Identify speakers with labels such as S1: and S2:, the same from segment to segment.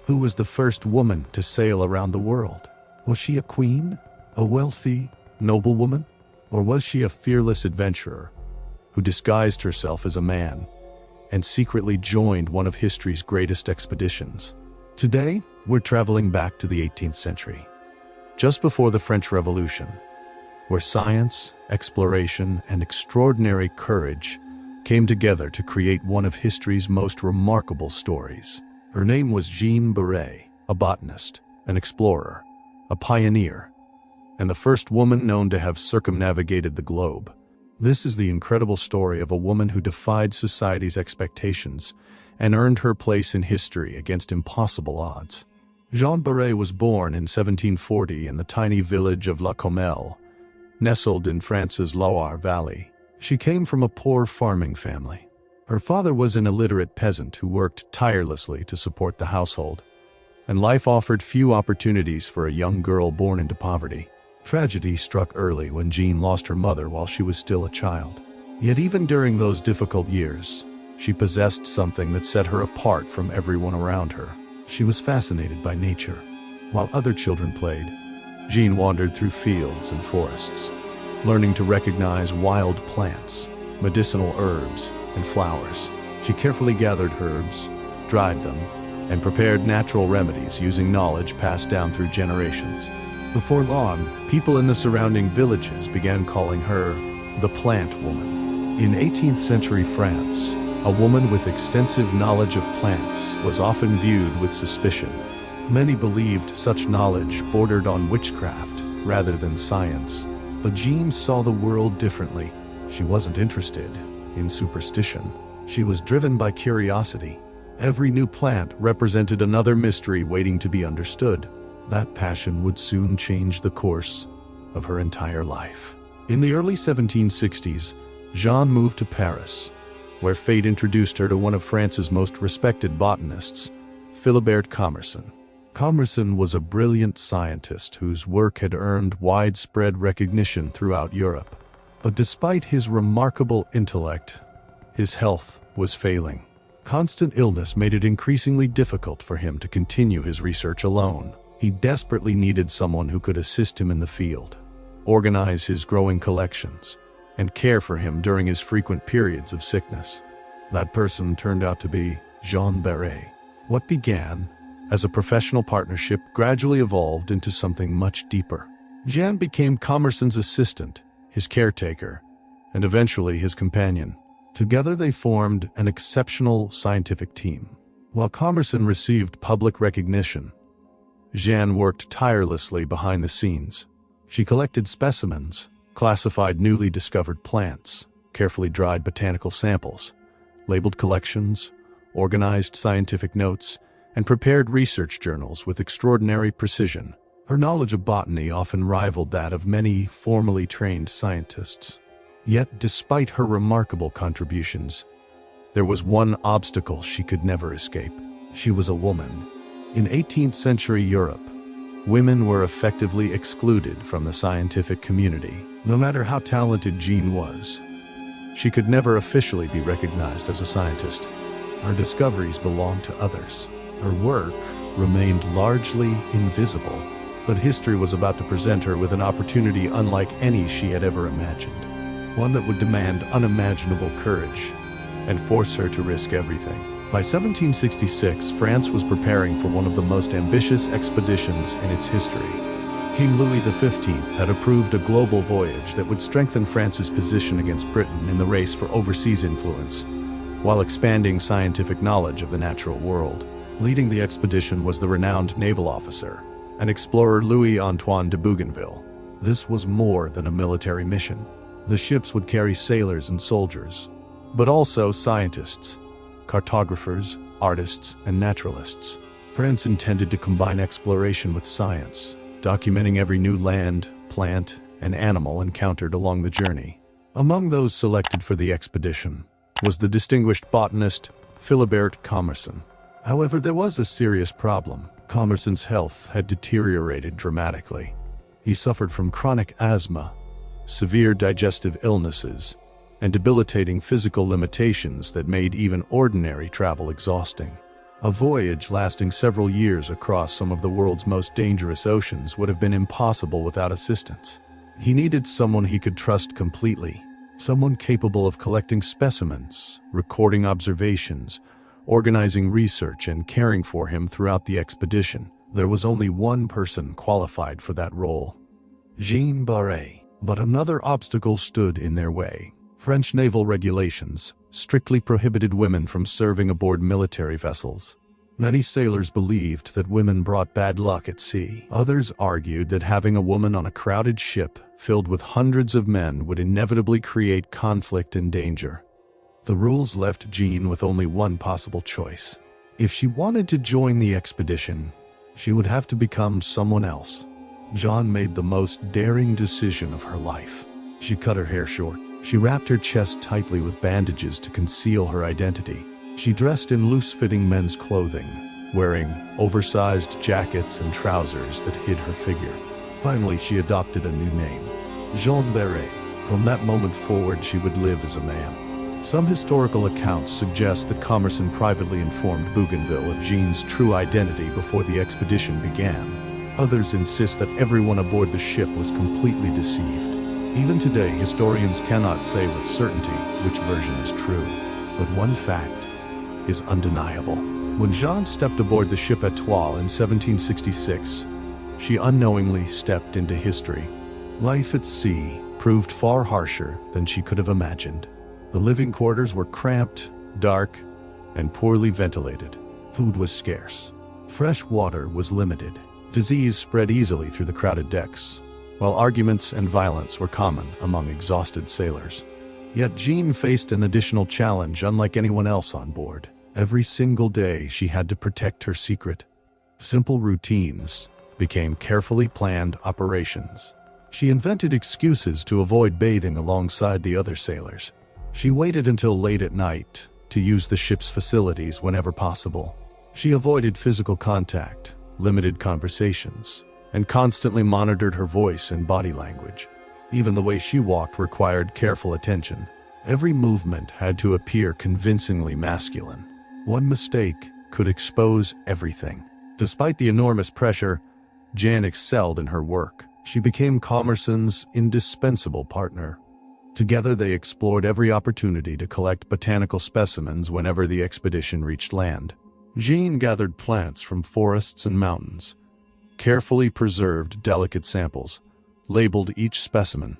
S1: Who was the first woman to sail around the world? Was she a queen? A wealthy, noblewoman? Or was she a fearless adventurer who disguised herself as a man and secretly joined one of history's greatest expeditions? Today, we're traveling back to the 18th century, just before the French Revolution, where science, exploration, and extraordinary courage came together to create one of history's most remarkable stories. Her name was Jeanne Baret, a botanist, an explorer, a pioneer, and the first woman known to have circumnavigated the globe. This is the incredible story of a woman who defied society's expectations and earned her place in history against impossible odds. Jean Baret was born in 1740 in the tiny village of La Comelle, nestled in France's Loire Valley. She came from a poor farming family. Her father was an illiterate peasant who worked tirelessly to support the household, and life offered few opportunities for a young girl born into poverty. Tragedy struck early when Jeanne lost her mother while she was still a child. Yet even during those difficult years, she possessed something that set her apart from everyone around her. She was fascinated by nature. While other children played, Jeanne wandered through fields and forests, learning to recognize wild plants, medicinal herbs, and flowers. She carefully gathered herbs, dried them, and prepared natural remedies using knowledge passed down through generations. Before long, people in the surrounding villages began calling her the Plant Woman. In 18th century France, a woman with extensive knowledge of plants was often viewed with suspicion. Many believed such knowledge bordered on witchcraft rather than science. But Jeanne saw the world differently. She wasn't interested in superstition. She was driven by curiosity. Every new plant represented another mystery waiting to be understood. That passion would soon change the course of her entire life. In the early 1760s, Jeanne moved to Paris, where fate introduced her to one of France's most respected botanists, Philibert Commerson. Commerson was a brilliant scientist whose work had earned widespread recognition throughout Europe. But despite his remarkable intellect, his health was failing. Constant illness made it increasingly difficult for him to continue his research alone. He desperately needed someone who could assist him in the field, organize his growing collections, and care for him during his frequent periods of sickness. That person turned out to be Jean Baret. What began as a professional partnership gradually evolved into something much deeper. Jeanne became Commerson's assistant, his caretaker, and eventually his companion. Together they formed an exceptional scientific team. While Commerson received public recognition, Jeanne worked tirelessly behind the scenes. She collected specimens, classified newly discovered plants, carefully dried botanical samples, labeled collections, organized scientific notes, and prepared research journals with extraordinary precision. Her knowledge of botany often rivaled that of many formally trained scientists. Yet, despite her remarkable contributions, there was one obstacle she could never escape. She was a woman. In 18th century Europe, women were effectively excluded from the scientific community. No matter how talented Jeanne was, she could never officially be recognized as a scientist. Her discoveries belonged to others. Her work remained largely invisible, but history was about to present her with an opportunity unlike any she had ever imagined, one that would demand unimaginable courage and force her to risk everything. By 1766, France was preparing for one of the most ambitious expeditions in its history. King Louis XV had approved a global voyage that would strengthen France's position against Britain in the race for overseas influence, while expanding scientific knowledge of the natural world. Leading the expedition was the renowned naval officer and explorer Louis Antoine de Bougainville. This was more than a military mission. The ships would carry sailors and soldiers, but also scientists, cartographers, artists, and naturalists. France intended to combine exploration with science, documenting every new land, plant, and animal encountered along the journey. Among those selected for the expedition was the distinguished botanist Philibert Commerson. However, there was a serious problem. Commerson's health had deteriorated dramatically. He suffered from chronic asthma, severe digestive illnesses, and debilitating physical limitations that made even ordinary travel exhausting. A voyage lasting several years across some of the world's most dangerous oceans would have been impossible without assistance. He needed someone he could trust completely, someone capable of collecting specimens, recording observations, organizing research, and caring for him throughout the expedition. There was only one person qualified for that role: Jeanne Baret. But another obstacle stood in their way. French naval regulations strictly prohibited women from serving aboard military vessels. Many sailors believed that women brought bad luck at sea. Others argued that having a woman on a crowded ship filled with hundreds of men would inevitably create conflict and danger. The rules left Jeanne with only one possible choice. If she wanted to join the expedition, she would have to become someone else. Jeanne made the most daring decision of her life. She cut her hair short. She wrapped her chest tightly with bandages to conceal her identity. She dressed in loose-fitting men's clothing, wearing oversized jackets and trousers that hid her figure. Finally, she adopted a new name: Jean Baret. From that moment forward, she would live as a man. Some historical accounts suggest that Commerson privately informed Bougainville of Jeanne's true identity before the expedition began. Others insist that everyone aboard the ship was completely deceived. Even today, historians cannot say with certainty which version is true, but one fact is undeniable. When Jeanne stepped aboard the ship Étoile in 1766, she unknowingly stepped into history. Life at sea proved far harsher than she could have imagined. The living quarters were cramped, dark, and poorly ventilated. Food was scarce. Fresh water was limited. Disease spread easily through the crowded decks, while arguments and violence were common among exhausted sailors. Yet Jeanne faced an additional challenge unlike anyone else on board. Every single day she had to protect her secret. Simple routines became carefully planned operations. She invented excuses to avoid bathing alongside the other sailors. She waited until late at night to use the ship's facilities whenever possible. She avoided physical contact, limited conversations, and constantly monitored her voice and body language. Even the way she walked required careful attention. Every movement had to appear convincingly masculine. One mistake could expose everything. Despite the enormous pressure, Jeanne excelled in her work. She became Commerson's indispensable partner. Together they explored every opportunity to collect botanical specimens whenever the expedition reached land. Jeanne gathered plants from forests and mountains, carefully preserved delicate samples, labeled each specimen,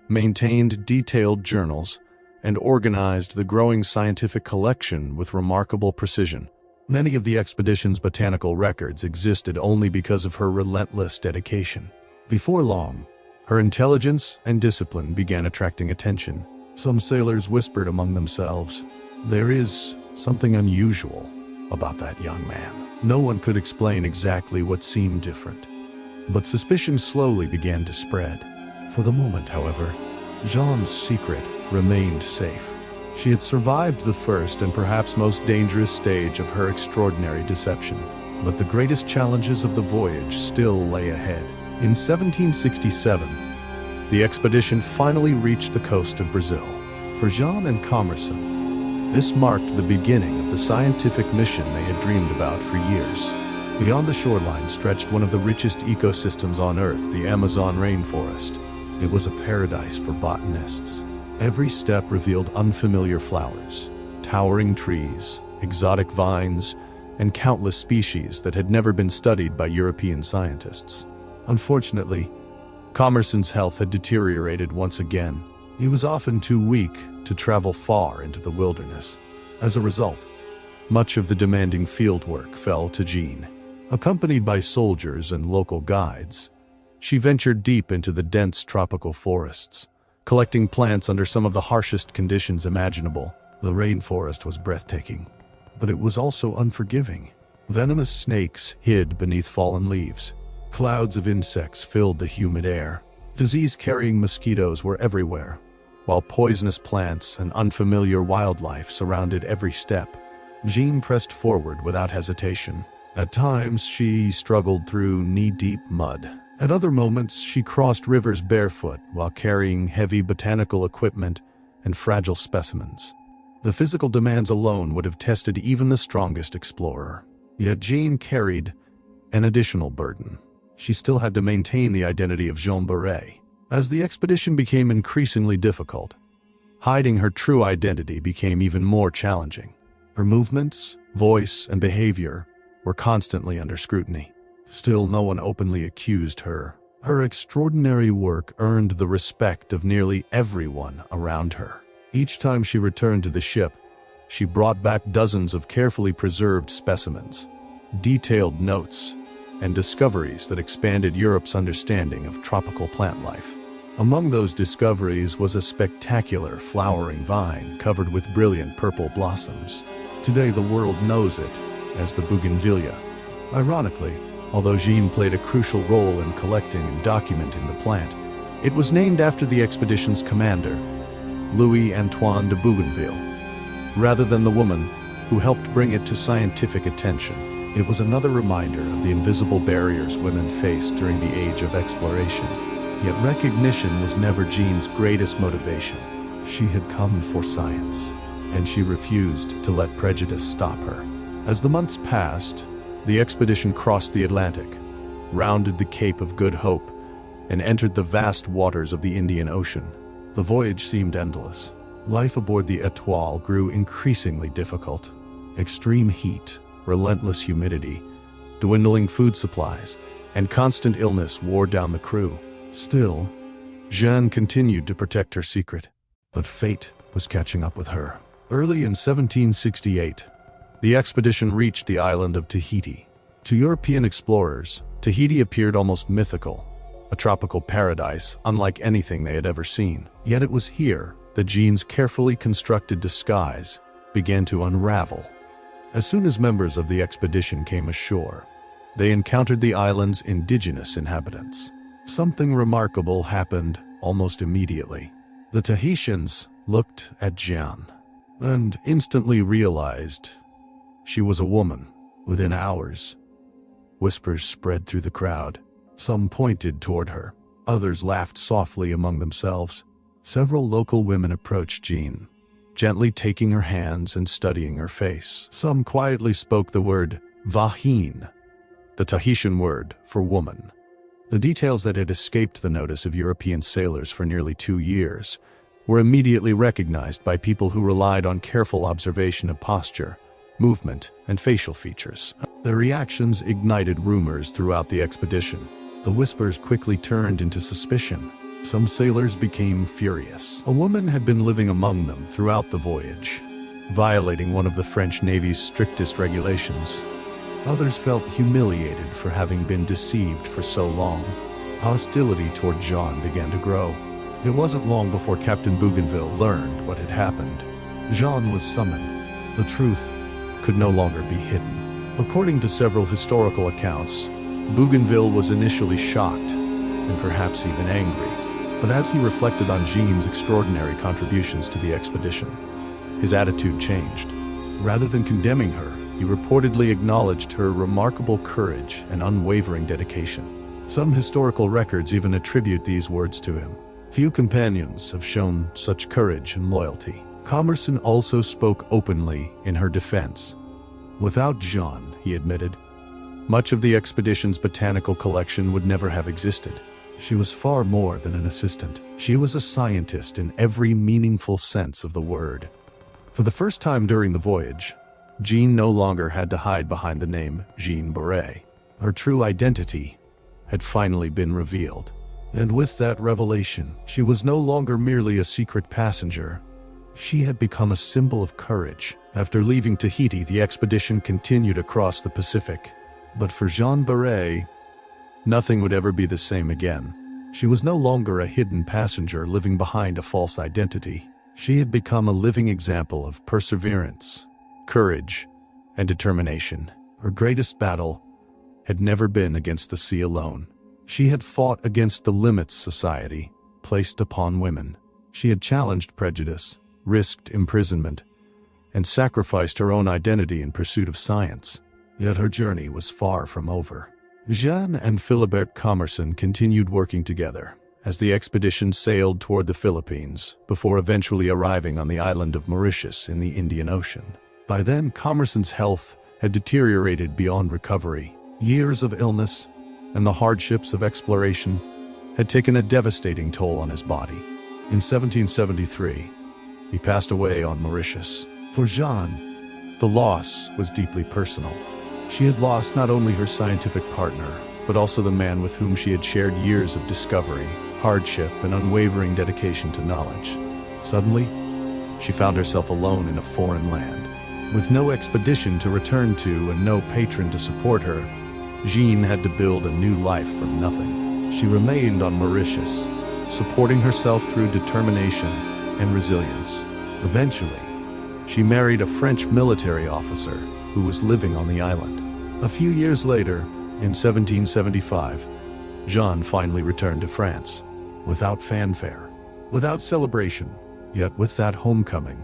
S1: maintained detailed journals, and organized the growing scientific collection with remarkable precision. Many of the expedition's botanical records existed only because of her relentless dedication. Before long, her intelligence and discipline began attracting attention. Some sailors whispered among themselves, "There is something unusual about that young man." No one could explain exactly what seemed different, but suspicion slowly began to spread. For the moment, however, Jeanne's secret remained safe. She had survived the first and perhaps most dangerous stage of her extraordinary deception. But the greatest challenges of the voyage still lay ahead. In 1767, the expedition finally reached the coast of Brazil. For Jeanne and Commerson, this marked the beginning of the scientific mission they had dreamed about for years. Beyond the shoreline stretched one of the richest ecosystems on Earth, the Amazon rainforest. It was a paradise for botanists. Every step revealed unfamiliar flowers, towering trees, exotic vines, and countless species that had never been studied by European scientists. Unfortunately, Commerson's health had deteriorated once again. He was often too weak to travel far into the wilderness. As a result, much of the demanding fieldwork fell to Jeanne. Accompanied by soldiers and local guides, she ventured deep into the dense tropical forests, collecting plants under some of the harshest conditions imaginable. The rainforest was breathtaking, but it was also unforgiving. Venomous snakes hid beneath fallen leaves. Clouds of insects filled the humid air. Disease-carrying mosquitoes were everywhere, while poisonous plants and unfamiliar wildlife surrounded every step. Jeanne pressed forward without hesitation. At times, she struggled through knee-deep mud. At other moments, she crossed rivers barefoot while carrying heavy botanical equipment and fragile specimens. The physical demands alone would have tested even the strongest explorer. Yet Jeanne carried an additional burden. She still had to maintain the identity of Jean Baret. As the expedition became increasingly difficult, hiding her true identity became even more challenging. Her movements, voice, and behavior were constantly under scrutiny. Still, no one openly accused her. Her extraordinary work earned the respect of nearly everyone around her. Each time she returned to the ship, she brought back dozens of carefully preserved specimens, detailed notes, and discoveries that expanded Europe's understanding of tropical plant life. Among those discoveries was a spectacular flowering vine covered with brilliant purple blossoms. Today the world knows it as the Bougainville. Ironically, although Jeanne played a crucial role in collecting and documenting the plant, it was named after the expedition's commander, Louis Antoine de Bougainville, rather than the woman who helped bring it to scientific attention. It was another reminder of the invisible barriers women faced during the age of exploration. Yet recognition was never Jeanne's greatest motivation. She had come for science, and she refused to let prejudice stop her. As the months passed, the expedition crossed the Atlantic, rounded the Cape of Good Hope, and entered the vast waters of the Indian Ocean. The voyage seemed endless. Life aboard the Étoile grew increasingly difficult. Extreme heat, relentless humidity, dwindling food supplies, and constant illness wore down the crew. Still, Jeanne continued to protect her secret, but fate was catching up with her. Early in 1768, the expedition reached the island of Tahiti. To European explorers, Tahiti appeared almost mythical, a tropical paradise unlike anything they had ever seen. Yet it was here that Jeanne's carefully constructed disguise began to unravel. As soon as members of the expedition came ashore, they encountered the island's indigenous inhabitants. Something remarkable happened almost immediately. The Tahitians looked at Jeanne and instantly realized she was a woman. Within hours, whispers spread through the crowd. Some pointed toward her. Others laughed softly among themselves. Several local women approached Jeanne, gently taking her hands and studying her face. Some quietly spoke the word vagine, the Tahitian word for woman. The details that had escaped the notice of European sailors for nearly 2 years were immediately recognized by people who relied on careful observation of posture, movement, and facial features. Their reactions ignited rumors throughout the expedition. The whispers quickly turned into suspicion. Some sailors became furious. A woman had been living among them throughout the voyage, violating one of the French Navy's strictest regulations. Others felt humiliated for having been deceived for so long. Hostility toward Jeanne began to grow. It wasn't long before Captain Bougainville learned what had happened. Jeanne was summoned. The truth could no longer be hidden. According to several historical accounts, Bougainville was initially shocked and perhaps even angry. But as he reflected on Jeanne's extraordinary contributions to the expedition, his attitude changed. Rather than condemning her, he reportedly acknowledged her remarkable courage and unwavering dedication. Some historical records even attribute these words to him. Few companions have shown such courage and loyalty. Commerson also spoke openly in her defense. Without Jeanne, he admitted, much of the expedition's botanical collection would never have existed. She was far more than an assistant. She was a scientist in every meaningful sense of the word. For the first time during the voyage, Jeanne no longer had to hide behind the name Jeanne Baret. Her true identity had finally been revealed. And with that revelation, she was no longer merely a secret passenger. She had become a symbol of courage. After leaving Tahiti, the expedition continued across the Pacific. But for Jeanne Baret, nothing would ever be the same again. She was no longer a hidden passenger living behind a false identity. She had become a living example of perseverance, courage, and determination. Her greatest battle had never been against the sea alone. She had fought against the limits society placed upon women. She had challenged prejudice, risked imprisonment, and sacrificed her own identity in pursuit of science. Yet her journey was far from over. Jeanne and Philibert Commerson continued working together as the expedition sailed toward the Philippines before eventually arriving on the island of Mauritius in the Indian Ocean. By then, Commerson's health had deteriorated beyond recovery. Years of illness and the hardships of exploration had taken a devastating toll on his body. In 1773, he passed away on Mauritius. For Jeanne, the loss was deeply personal. She had lost not only her scientific partner, but also the man with whom she had shared years of discovery, hardship, and unwavering dedication to knowledge. Suddenly, she found herself alone in a foreign land. With no expedition to return to and no patron to support her, Jeanne had to build a new life from nothing. She remained on Mauritius, supporting herself through determination and resilience. Eventually, she married a French military officer who was living on the island. A few years later, in 1775, Jeanne finally returned to France, without fanfare, without celebration, yet with that homecoming.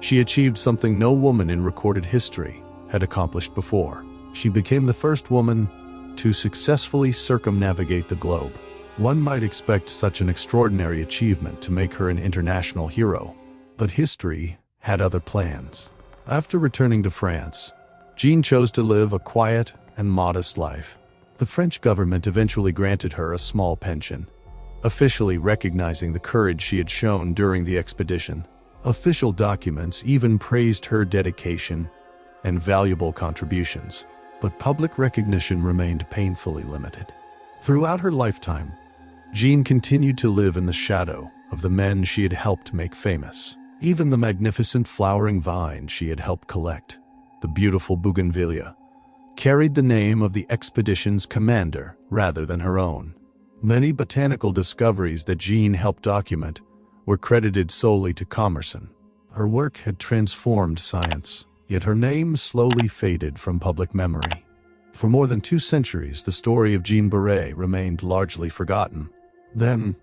S1: She achieved something no woman in recorded history had accomplished before. She became the first woman to successfully circumnavigate the globe. One might expect such an extraordinary achievement to make her an international hero, but history had other plans. After returning to France, Jeanne chose to live a quiet and modest life. The French government eventually granted her a small pension, officially recognizing the courage she had shown during the expedition. Official documents even praised her dedication and valuable contributions, but public recognition remained painfully limited. Throughout her lifetime, Jeanne continued to live in the shadow of the men she had helped make famous. Even the magnificent flowering vine she had helped collect, the beautiful Bougainville, carried the name of the expedition's commander rather than her own. Many botanical discoveries that Jeanne helped document were credited solely to Commerson. Her work had transformed science, yet her name slowly faded from public memory. For more than 2 centuries, the story of Jeanne Baret remained largely forgotten. Then,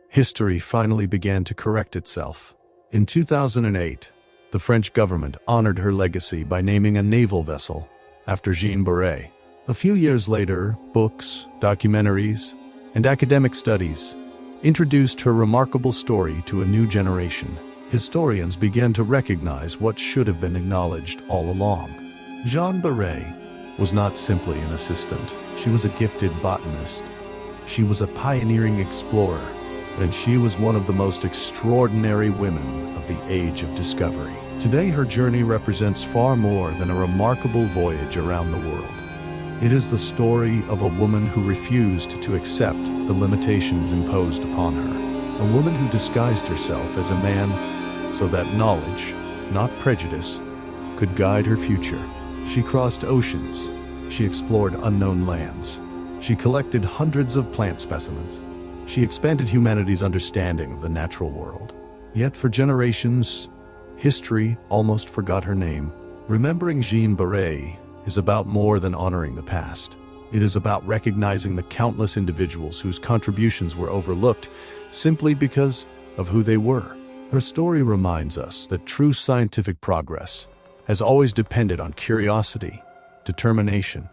S1: history finally began to correct itself. In 2008, the French government honored her legacy by naming a naval vessel after Jeanne Baret. A few years later, books, documentaries, and academic studies introduced her remarkable story to a new generation. Historians began to recognize what should have been acknowledged all along. Jeanne Baret was not simply an assistant. She was a gifted botanist. She was a pioneering explorer, and she was one of the most extraordinary women of the age of discovery. Today, her journey represents far more than a remarkable voyage around the world. It is the story of a woman who refused to accept the limitations imposed upon her. A woman who disguised herself as a man so that knowledge, not prejudice, could guide her future. She crossed oceans. She explored unknown lands. She collected hundreds of plant specimens. She expanded humanity's understanding of the natural world. Yet for generations, history almost forgot her name. Remembering Jeanne Baret is about more than honoring the past. It is about recognizing the countless individuals whose contributions were overlooked simply because of who they were. Her story reminds us that true scientific progress has always depended on curiosity, determination,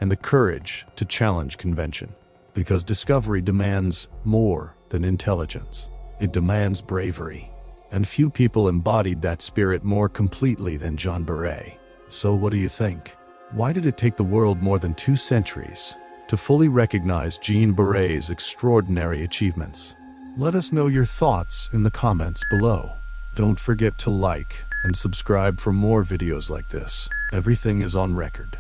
S1: and the courage to challenge convention. Because discovery demands more than intelligence. It demands bravery. And few people embodied that spirit more completely than Jeanne Baret. So what do you think? Why did it take the world more than 2 centuries to fully recognize Jeanne Baret's extraordinary achievements? Let us know your thoughts in the comments below. Don't forget to like and subscribe for more videos like this. Everything is on record.